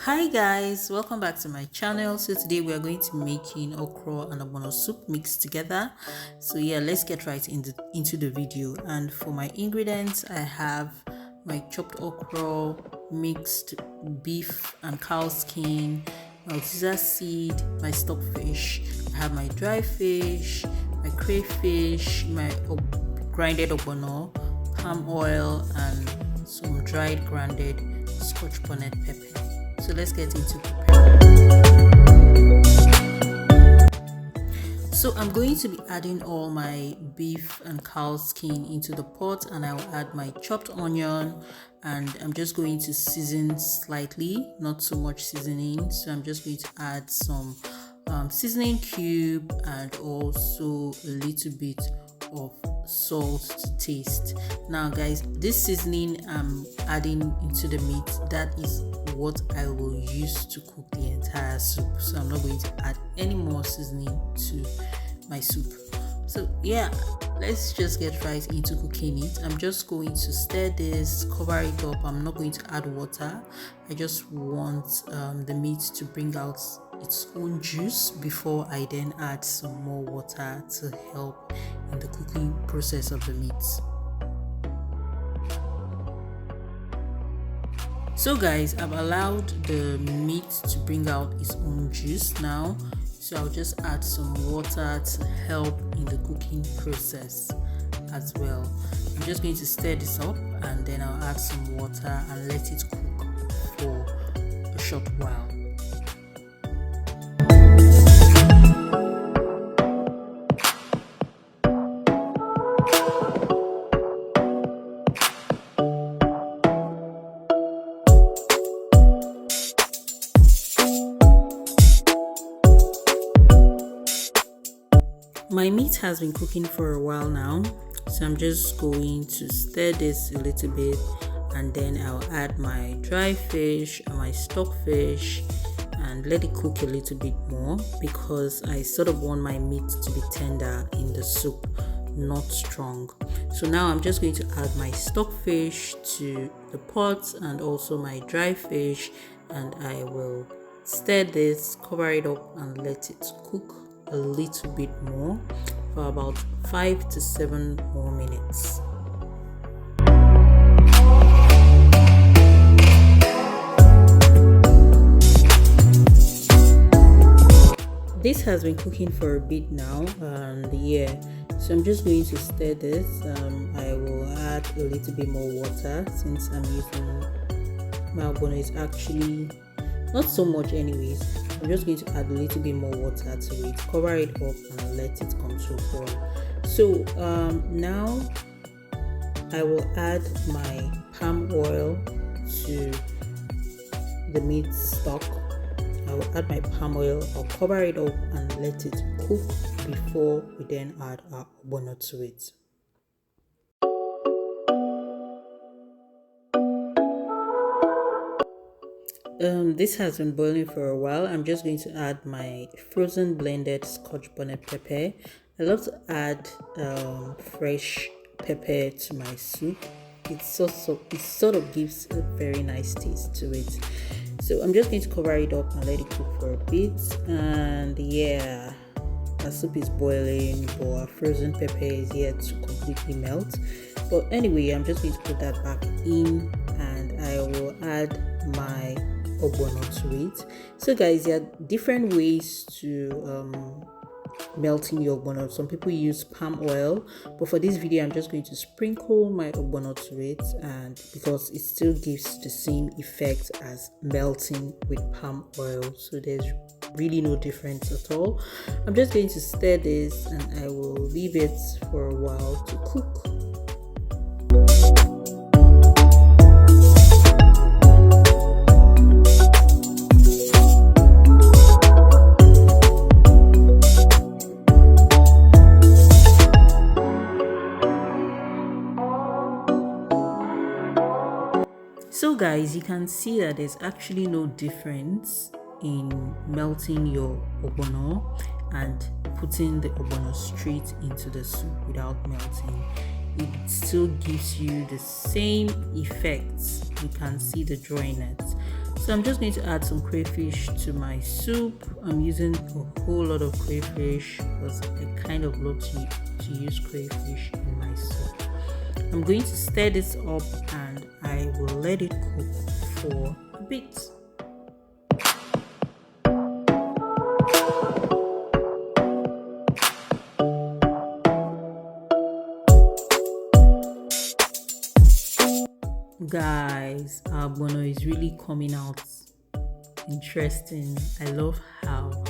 Hi guys, welcome back to my channel. So today we are going to be making okra and ogbono soup mixed together. So yeah, let's get right into the video. And for my ingredients, I have my chopped okra, mixed beef and cow skin, my uziza seed, my stockfish. I have my dry fish, my cray fish, my grinded ogbono, palm oil, and some dried grounded Scotch Bonnet pepper. So let's get into preparing. So I'm going to be adding all my beef and cow skin into the pot, and I will add my chopped onion, and I'm just going to season slightly, not so much seasoning. So I'm just going to add some seasoning cube and also a little bit of salt to taste. Now guys, this seasoning I'm adding into the meat, that is what I will use to cook the entire soup. So I'm not going to add any more seasoning to my soup. So yeah, let's just get right into cooking it. I'm just going to stir this, cover it up. I'm not going to add water. I just want the meat to bring out its own juice before I then add some more water to help in the cooking process of the meat. So guys, I've allowed the meat to bring out its own juice now, so I'll just add some water to help in the cooking process as well. I'm just going to stir this up and then I'll add some water and let it cook for a short while. My meat has been cooking for a while now, so I'm just going to stir this a little bit, and then I'll add my dry fish and my stockfish and let it cook a little bit more, because I sort of want my meat to be tender in the soup, not strong. So now I'm just going to add my stockfish to the pot and also my dry fish, and I will stir this, cover it up and let it cook a little bit more for about 5 to 7 more minutes. This has been cooking for a bit now, and yeah, so I'm just going to stir this. I will add a little bit more water since I'm using my ogbono is actually not so much anyways. I'm just going to add a little bit more water to it, cover it up and let it come to a boil. So now I will add my palm oil to the meat stock. I will add my palm oil, I'll cover it up and let it cook before we then add our ogbono to it. This has been boiling for a while. I'm just going to add my frozen blended Scotch Bonnet pepper. I love to add fresh pepper to my soup. It sort of gives a very nice taste to it. So I'm just going to cover it up and let it cook for a bit. And yeah, our soup is boiling, but our frozen pepper is yet to completely melt. But anyway, I'm just going to put that back in, and I will add my ogbono to it. So guys, there are different ways to melting your ogbono. Some people use palm oil, but for this video I'm just going to sprinkle my ogbono to it, and because it still gives the same effect as melting with palm oil, so there's really no difference at all. I'm just going to stir this and I will leave it for a while to cook. So guys, you can see that there's actually no difference in melting your ogbono and putting the ogbono straight into the soup without melting. It still gives you the same effects. You can see the dryness. So I'm just going to add some crayfish to my soup. I'm using a whole lot of crayfish because I kind of love to use crayfish in my soup. I'm going to stir this up and I will let it cook for a bit. Guys, our ogbono is really coming out interesting. I love how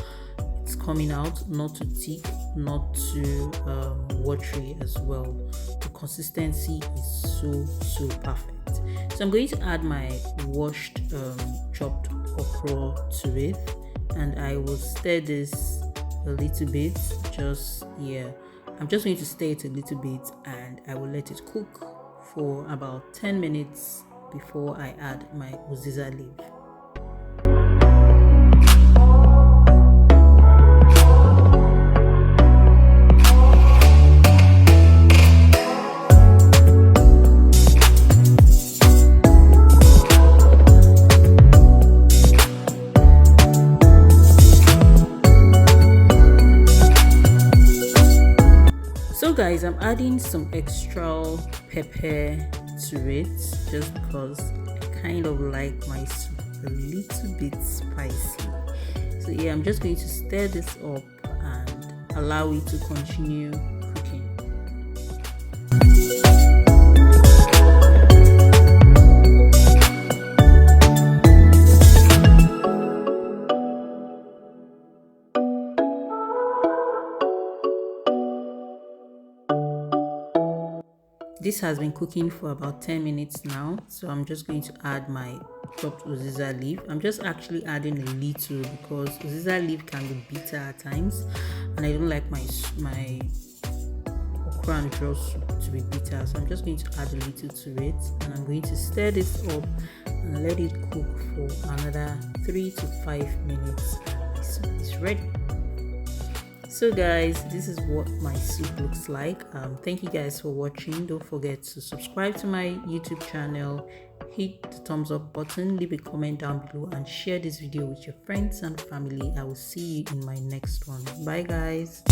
it's coming out, not too thick, not too watery as well. The consistency is so perfect. So I'm going to add my washed chopped okra to it, and I will stir this a little bit. I'm just going to stir it a little bit and I will let it cook for about 10 minutes before I add my uziza leaf. So guys, I'm adding some extra pepper to it just because I kind of like my soup a little bit spicy. So yeah, I'm just going to stir this up and allow it to continue cooking. This has been cooking for about 10 minutes now, so I'm just going to add my chopped uziza leaf. I'm just actually adding a little because uziza leaf can be bitter at times, and I don't like my okra and okro soup to be bitter, so I'm just going to add a little to it, and I'm going to stir this up and let it cook for another 3 to 5 minutes, and my soup is ready. So guys, this is what my soup looks like. Thank you guys for watching. Don't forget to subscribe to my YouTube channel, hit the thumbs up button, leave a comment down below, and share this video with your friends and family. I will see you in my next one. Bye guys.